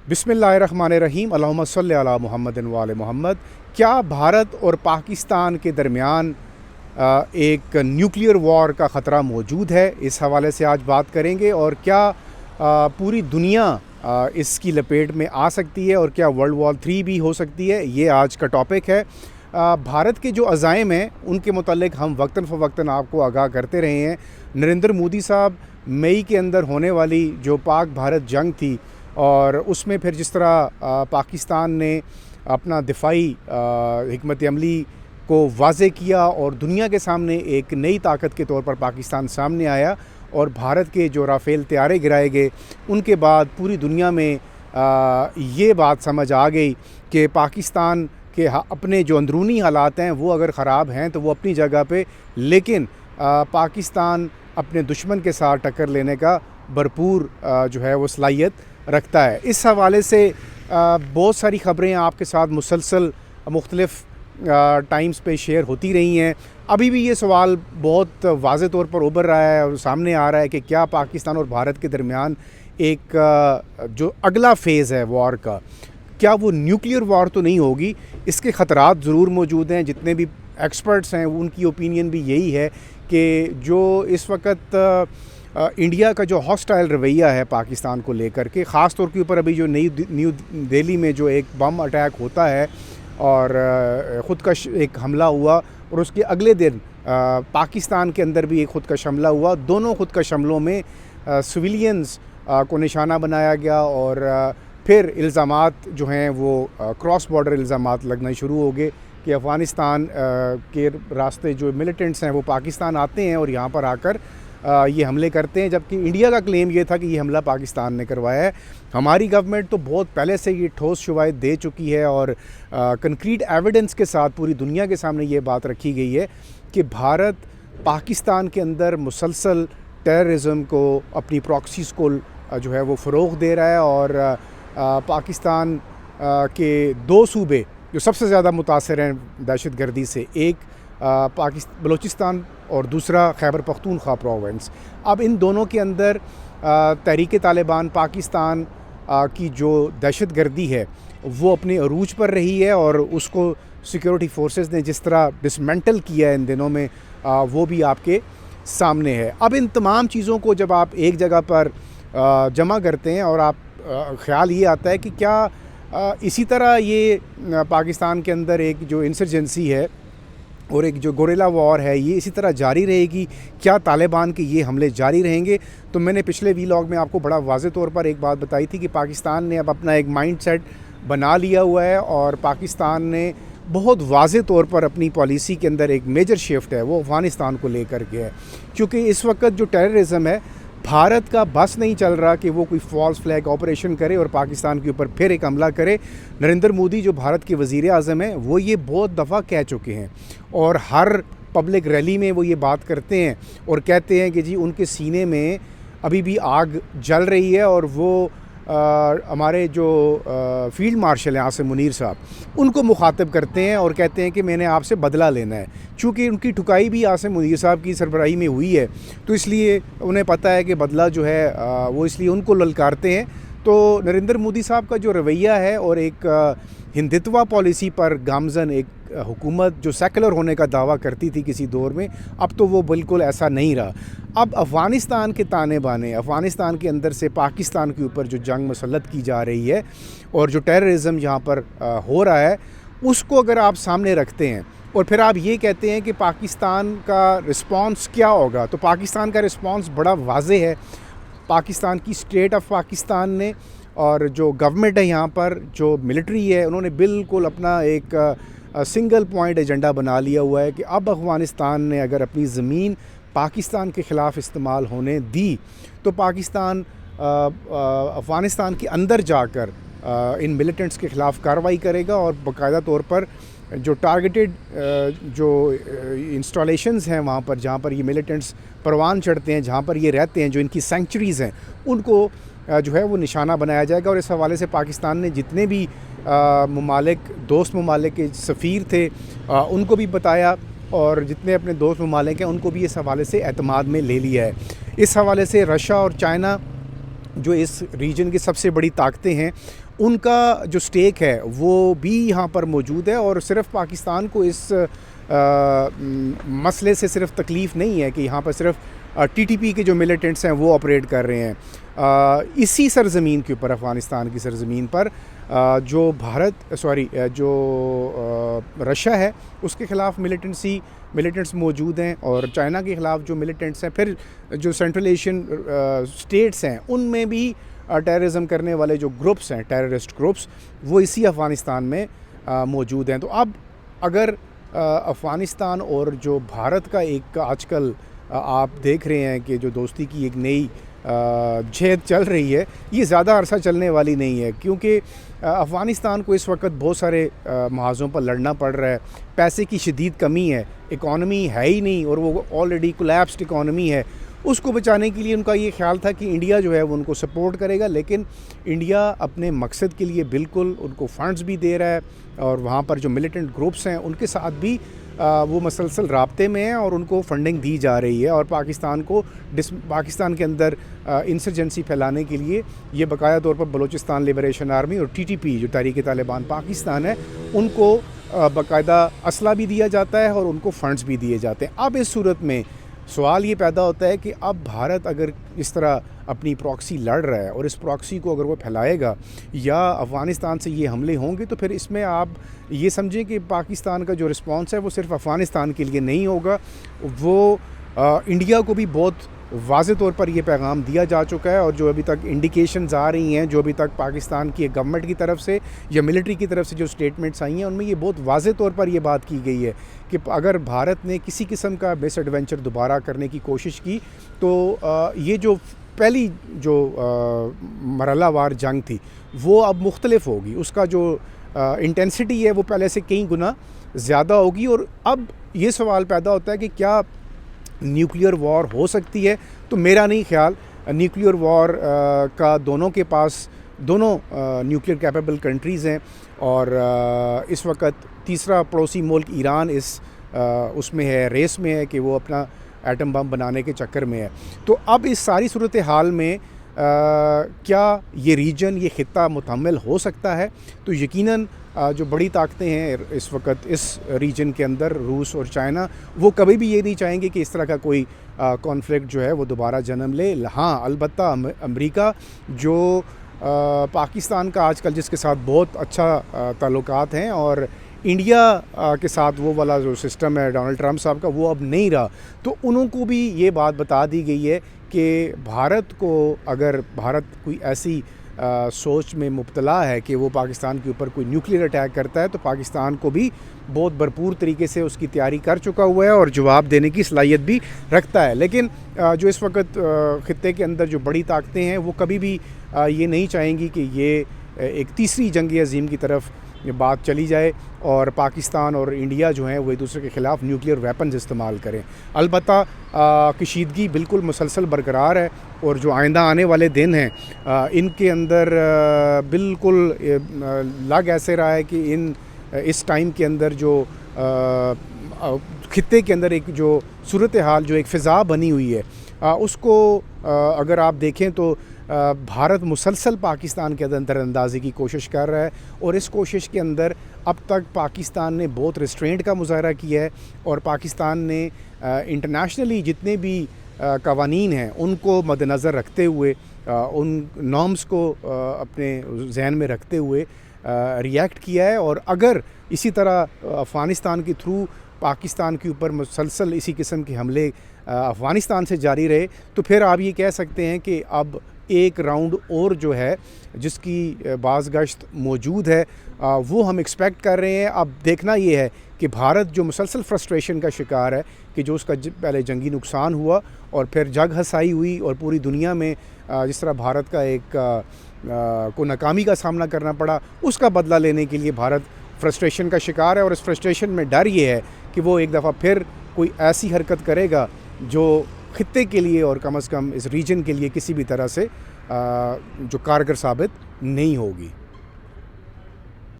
بسم اللہ الرحمن الرحیم، اللہم صلی علی محمد و آل محمد۔ کیا بھارت اور پاکستان کے درمیان ایک نیوکلیئر وار کا خطرہ موجود ہے؟ اس حوالے سے آج بات کریں گے۔ اور کیا پوری دنیا اس کی لپیٹ میں آ سکتی ہے، اور کیا ورلڈ وار 3 بھی ہو سکتی ہے؟ یہ آج کا ٹاپک ہے۔ بھارت کے جو عزائم ہیں ان کے متعلق ہم وقتاً فوقتاً آپ کو آگاہ کرتے رہے ہیں۔ نریندر مودی صاحب مئی کے اندر ہونے والی جو پاک بھارت جنگ تھی، اور اس میں پھر جس طرح پاکستان نے اپنا دفاعی حکمت عملی کو واضح کیا اور دنیا کے سامنے ایک نئی طاقت کے طور پر پاکستان سامنے آیا، اور بھارت کے جو رافیل طیارے گرائے گئے، ان کے بعد پوری دنیا میں یہ بات سمجھ آ گئی کہ پاکستان کے اپنے جو اندرونی حالات ہیں وہ اگر خراب ہیں تو وہ اپنی جگہ پہ، لیکن پاکستان اپنے دشمن کے ساتھ ٹکر لینے کا بھرپور جو ہے وہ صلاحیت رکھتا ہے۔ اس حوالے سے بہت ساری خبریں آپ کے ساتھ مسلسل مختلف ٹائمز پہ شیئر ہوتی رہی ہیں۔ ابھی بھی یہ سوال بہت واضح طور پر ابھر رہا ہے اور سامنے آ رہا ہے کہ کیا پاکستان اور بھارت کے درمیان ایک جو اگلا فیز ہے وار کا، کیا وہ نیوکلیئر وار تو نہیں ہوگی؟ اس کے خطرات ضرور موجود ہیں۔ جتنے بھی ایکسپرٹس ہیں ان کی اوپینین بھی یہی ہے کہ جو اس وقت انڈیا کا جو ہاسٹائل رویہ ہے پاکستان کو لے کر کے، خاص طور کے اوپر ابھی جو نیو دہلی میں جو ایک بم اٹیک ہوتا ہے اور خودکش ایک حملہ ہوا، اور اس کے اگلے دن پاکستان کے اندر بھی ایک خودکش حملہ ہوا۔ دونوں خودکش حملوں میں سویلینز کو نشانہ بنایا گیا، اور پھر الزامات جو ہیں وہ کراس بارڈر الزامات لگنا شروع ہو گئے کہ افغانستان کے راستے جو ملیٹنٹس ہیں وہ پاکستان آتے ہیں اور یہاں پر آ کر یہ حملے کرتے ہیں، جبکہ انڈیا کا کلیم یہ تھا کہ یہ حملہ پاکستان نے کروایا ہے۔ ہماری گورنمنٹ تو بہت پہلے سے یہ ٹھوس شواہد دے چکی ہے، اور کنکریٹ ایویڈنس کے ساتھ پوری دنیا کے سامنے یہ بات رکھی گئی ہے کہ بھارت پاکستان کے اندر مسلسل ٹیررزم کو، اپنی پراکسیز کو جو ہے وہ فروغ دے رہا ہے، اور پاکستان کے 2 صوبے جو سب سے زیادہ متاثر ہیں دہشت گردی سے، ایک بلوچستان اور دوسرا خیبر پختونخوا پروونس۔ اب ان دونوں کے اندر تحریک طالبان پاکستان کی جو دہشت گردی ہے وہ اپنے عروج پر رہی ہے، اور اس کو سیکیورٹی فورسز نے جس طرح ڈسمنٹل کیا ہے ان دنوں میں، وہ بھی آپ کے سامنے ہے۔ اب ان تمام چیزوں کو جب آپ ایک جگہ پر جمع کرتے ہیں، اور آپ خیال یہ آتا ہے کہ کیا اسی طرح یہ پاکستان کے اندر ایک جو انسرجنسی ہے اور ایک جو گوریلا وار ہے یہ اسی طرح جاری رہے گی؟ کیا طالبان کے یہ حملے جاری رہیں گے؟ تو میں نے پچھلے ویلاگ میں آپ کو بڑا واضح طور پر ایک بات بتائی تھی کہ پاکستان نے اب اپنا ایک مائنڈ سیٹ بنا لیا ہوا ہے، اور پاکستان نے بہت واضح طور پر اپنی پالیسی کے اندر ایک میجر شفٹ ہے وہ افغانستان کو لے کر کے ہے، کیونکہ اس وقت جو ٹیررزم ہے بھارت کا بس نہیں چل رہا کہ وہ کوئی فالس فلیگ آپریشن کرے اور پاکستان کے اوپر پھر ایک حملہ کرے۔ نریندر مودی جو بھارت کے وزیر اعظم ہیں وہ یہ بہت دفعہ کہہ چکے ہیں، اور ہر پبلک ریلی میں وہ یہ بات کرتے ہیں اور کہتے ہیں کہ جی ان کے سینے میں ابھی بھی آگ جل رہی ہے، اور وہ ہمارے جو فیلڈ مارشل ہیں عاصم منیر صاحب ان کو مخاطب کرتے ہیں اور کہتے ہیں کہ میں نے آپ سے بدلہ لینا ہے۔ چونکہ ان کی ٹھکائی بھی عاصم منیر صاحب کی سربراہی میں ہوئی ہے، تو اس لیے انہیں پتہ ہے کہ بدلہ جو ہے وہ اس لیے ان کو للکارتے ہیں۔ تو نریندر مودی صاحب کا جو رویہ ہے، اور ایک ہندتوا پالیسی پر گامزن ایک حکومت جو سیکولر ہونے کا دعویٰ کرتی تھی کسی دور میں، اب تو وہ بالکل ایسا نہیں رہا۔ اب افغانستان کے تانے بانے، افغانستان کے اندر سے پاکستان کے اوپر جو جنگ مسلط کی جا رہی ہے اور جو ٹیررزم یہاں پر ہو رہا ہے، اس کو اگر آپ سامنے رکھتے ہیں اور پھر آپ یہ کہتے ہیں کہ پاکستان کا رسپانس کیا ہوگا، تو پاکستان کا رسپانس بڑا واضح ہے۔ پاکستان کی اسٹیٹ آف پاکستان نے اور جو گورنمنٹ ہے یہاں پر، جو ملٹری ہے، انہوں نے بالکل اپنا ایک سنگل پوائنٹ ایجنڈا بنا لیا ہوا ہے کہ اب افغانستان نے اگر اپنی زمین پاکستان کے خلاف استعمال ہونے دی تو پاکستان افغانستان کے اندر جا کر ان ملیٹنٹس کے خلاف کارروائی کرے گا، اور باقاعدہ طور پر جو ٹارگیٹڈ جو انسٹالیشنز ہیں وہاں پر جہاں پر یہ ملیٹنٹس پروان چڑھتے ہیں، جہاں پر یہ رہتے ہیں، جو ان کی سینکچریز ہیں، ان کو جو ہے وہ نشانہ بنایا جائے گا۔ اور اس حوالے سے پاکستان نے جتنے بھی ممالک، دوست ممالک کے سفیر تھے ان کو بھی بتایا، اور جتنے اپنے دوست ممالک ہیں ان کو بھی اس حوالے سے اعتماد میں لے لیا ہے۔ اس حوالے سے رشیا اور چائنا جو اس ریجن کی سب سے بڑی طاقتیں ہیں ان کا جو سٹیک ہے وہ بھی یہاں پر موجود ہے، اور صرف پاکستان کو اس مسئلے سے صرف تکلیف نہیں ہے کہ یہاں پر صرف ٹی ٹی پی کے جو ملیٹنٹس ہیں وہ آپریٹ کر رہے ہیں، اسی سرزمین کے اوپر، افغانستان کی سرزمین پر جو جو رشیا ہے اس کے خلاف ملیٹنٹس موجود ہیں، اور چائنا کے خلاف جو ملیٹنٹس ہیں، پھر جو سینٹرل ایشین سٹیٹس ہیں ان میں بھی ٹیررزم کرنے والے جو گروپس ہیں، ٹیررسٹ گروپس، وہ اسی افغانستان میں موجود ہیں۔ تو اب اگر افغانستان اور جو بھارت کا ایک آج کل آپ دیکھ رہے ہیں کہ جو دوستی کی ایک نئی جہد چل رہی ہے، یہ زیادہ عرصہ چلنے والی نہیں ہے، کیونکہ افغانستان کو اس وقت بہت سارے محاذوں پر لڑنا پڑ رہا ہے، پیسے کی شدید کمی ہے، اکانومی ہے ہی نہیں، اور وہ آلریڈی کولیپسڈ اکانومی ہے۔ اس کو بچانے کے لیے ان کا یہ خیال تھا کہ انڈیا جو ہے وہ ان کو سپورٹ کرے گا، لیکن انڈیا اپنے مقصد کے لیے بالکل ان کو فنڈز بھی دے رہا ہے، اور وہاں پر جو ملیٹنٹ گروپس ہیں ان کے ساتھ بھی وہ مسلسل رابطے میں ہیں اور ان کو فنڈنگ دی جا رہی ہے، اور پاکستان کے اندر انسرجنسی پھیلانے کے لیے یہ باقاعدہ طور پر بلوچستان لبریشن آرمی اور ٹی ٹی پی جو تحریک طالبان پاکستان ہے ان کو باقاعدہ اسلحہ بھی دیا جاتا ہے اور ان کو فنڈز بھی دیے جاتے ہیں۔ اب اس صورت میں سوال یہ پیدا ہوتا ہے کہ اب بھارت اگر اس طرح اپنی پراکسی لڑ رہا ہے اور اس پراکسی کو اگر وہ پھیلائے گا یا افغانستان سے یہ حملے ہوں گے، تو پھر اس میں آپ یہ سمجھیں کہ پاکستان کا جو رسپانس ہے وہ صرف افغانستان کے لیے نہیں ہوگا، وہ انڈیا کو بھی بہت واضح طور پر یہ پیغام دیا جا چکا ہے، اور جو ابھی تک انڈیکیشنز آ رہی ہیں، جو ابھی تک پاکستان کی گورنمنٹ کی طرف سے یا ملٹری کی طرف سے جو سٹیٹمنٹس آئی ہیں، ان میں یہ بہت واضح طور پر یہ بات کی گئی ہے کہ اگر بھارت نے کسی قسم کا مس ایڈونچر دوبارہ کرنے کی کوشش کی تو یہ جو پہلی جو مرحلہ وار جنگ تھی وہ اب مختلف ہوگی، اس کا جو انٹینسٹی ہے وہ پہلے سے کئی گنا زیادہ ہوگی، اور اب یہ سوال پیدا ہوتا ہے کہ کیا نیوکلیئر وار ہو سکتی ہے؟ تو میرا نہیں خیال نیوکلیئر وار کا دونوں کے پاس دونوں نیوکلیئر کیپیبل کنٹریز ہیں، اور اس وقت تیسرا پڑوسی ملک ایران اس میں ہے، ریس میں ہے کہ وہ اپنا ایٹم بم بنانے کے چکر میں ہے۔ تو اب اس ساری صورتحال میں کیا یہ ریجن، یہ خطہ متحمل ہو سکتا ہے؟ تو یقیناً جو بڑی طاقتیں ہیں اس وقت اس ریجن کے اندر، روس اور چائنا، وہ کبھی بھی یہ نہیں چاہیں گے کہ اس طرح کا کوئی کانفلکٹ جو ہے وہ دوبارہ جنم لے۔ ہاں، البتہ امریکہ جو پاکستان کا آج کل جس کے ساتھ بہت اچھا تعلقات ہیں، اور انڈیا کے ساتھ وہ والا جو سسٹم ہے ڈونلڈ ٹرمپ صاحب کا وہ اب نہیں رہا، تو انہوں کو بھی یہ بات بتا دی گئی ہے کہ بھارت کو اگر بھارت کوئی ایسی سوچ میں مبتلا ہے کہ وہ پاکستان کے اوپر کوئی نیوکلیئر اٹیک کرتا ہے، تو پاکستان کو بھی بہت بھرپور طریقے سے اس کی تیاری کر چکا ہوا ہے اور جواب دینے کی صلاحیت بھی رکھتا ہے۔ لیکن جو اس وقت خطے کے اندر جو بڑی طاقتیں ہیں وہ کبھی بھی یہ نہیں چاہیں گی کہ یہ ایک تیسری جنگ عظیم کی طرف بات چلی جائے اور پاکستان اور انڈیا جو ہیں وہ ایک دوسرے کے خلاف نیوکلیئر ویپنز استعمال کریں۔ البتہ کشیدگی بالکل مسلسل برقرار ہے، اور جو آئندہ آنے والے دن ہیں ان کے اندر بالکل لگ ایسے رہا ہے کہ اس ٹائم کے اندر جو خطے کے اندر ایک جو صورتحال، جو ایک فضا بنی ہوئی ہے، اس کو اگر آپ دیکھیں تو بھارت مسلسل پاکستان کے اندر اندازی کی کوشش کر رہا ہے، اور اس کوشش کے اندر اب تک پاکستان نے بہت ریسٹرینٹ کا مظاہرہ کیا ہے، اور پاکستان نے انٹرنیشنلی جتنے بھی قوانین ہیں ان کو مد نظر رکھتے ہوئے، ان نارمز کو اپنے ذہن میں رکھتے ہوئے ریئیکٹ کیا ہے، اور اگر اسی طرح افغانستان کے تھرو پاکستان کے اوپر مسلسل اسی قسم کے حملے افغانستان سے جاری رہے، تو پھر آپ یہ کہہ سکتے ہیں کہ اب ایک راؤنڈ اور جو ہے جس کی باز گشت موجود ہے وہ ہم ایکسپیکٹ کر رہے ہیں۔ اب دیکھنا یہ ہے کہ بھارت جو مسلسل فرسٹریشن کا شکار ہے کہ جو اس کا پہلے جنگی نقصان ہوا اور پھر جگ ہسائی ہوئی، اور پوری دنیا میں جس طرح بھارت کا ایک کو ناکامی کا سامنا کرنا پڑا، اس کا بدلہ لینے کے لیے بھارت فرسٹریشن کا شکار ہے، اور اس فرسٹریشن میں ڈر یہ ہے کہ وہ ایک دفعہ پھر کوئی ایسی حرکت کرے گا جو خطے کے لیے اور کم از کم اس ریجن کے لیے کسی بھی طرح سے جو کارگر ثابت نہیں ہوگی۔